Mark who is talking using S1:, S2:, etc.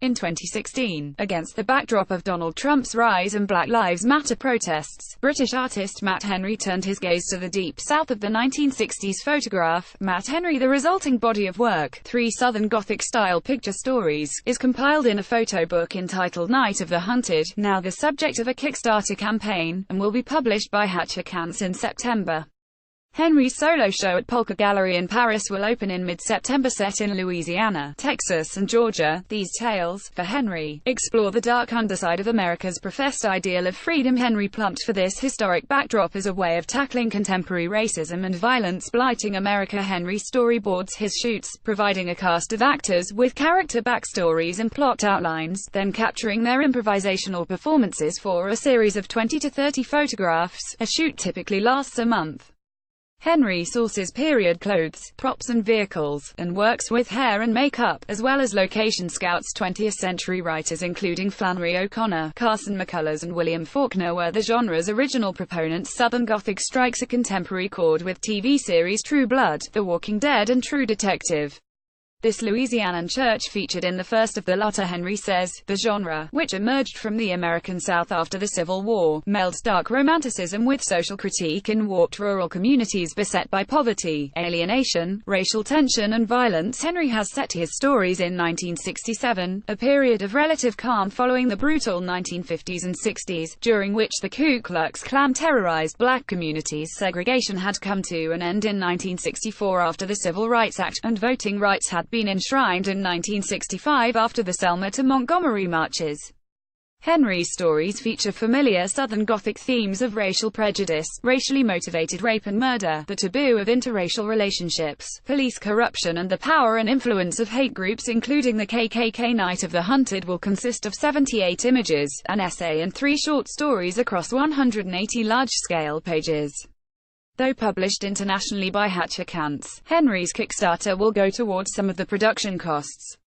S1: In 2016, against the backdrop of Donald Trump's rise and Black Lives Matter protests, British artist Matt Henry turned his gaze to the deep south of the 1960s photograph. Matt Henry, the resulting body of work, 3 Southern Gothic-style picture stories, is compiled in a photo book entitled Night of the Hunted, now the subject of a Kickstarter campaign, and will be published by Hatcher-Kantz in September. Henry's solo show at Polka Gallery in Paris will open in mid-September. Set in Louisiana, Texas and Georgia, these tales, for Henry, explore the dark underside of America's professed ideal of freedom. Henry plumped for this historic backdrop as a way of tackling contemporary racism and violence blighting America. Henry storyboards his shoots, providing a cast of actors with character backstories and plot outlines, then capturing their improvisational performances for a series of 20 to 30 photographs. A shoot typically lasts a month. Henry sources period clothes, props and vehicles, and works with hair and makeup, as well as location scouts. 20th century writers including Flannery O'Connor, Carson McCullers and William Faulkner were the genre's original proponents. Southern Gothic strikes a contemporary chord with TV series True Blood, The Walking Dead and True Detective. This Louisianan church featured in the first of the latter. Henry says, the genre, which emerged from the American South after the Civil War, melds dark romanticism with social critique in warped rural communities beset by poverty, alienation, racial tension and violence. Henry has set his stories in 1967, a period of relative calm following the brutal 1950s and 60s, during which the Ku Klux Klan terrorized black communities. Segregation had come to an end in 1964 after the Civil Rights Act, and voting rights had been enshrined in 1965 after the Selma to Montgomery marches. Henry's stories feature familiar Southern Gothic themes of racial prejudice, racially motivated rape and murder, the taboo of interracial relationships, police corruption and the power and influence of hate groups including the KKK. Night of the Hunted will consist of 78 images, an essay and 3 short stories across 180 large-scale pages. Though published internationally by Hatcher-Kantz, Henry's Kickstarter will go towards some of the production costs.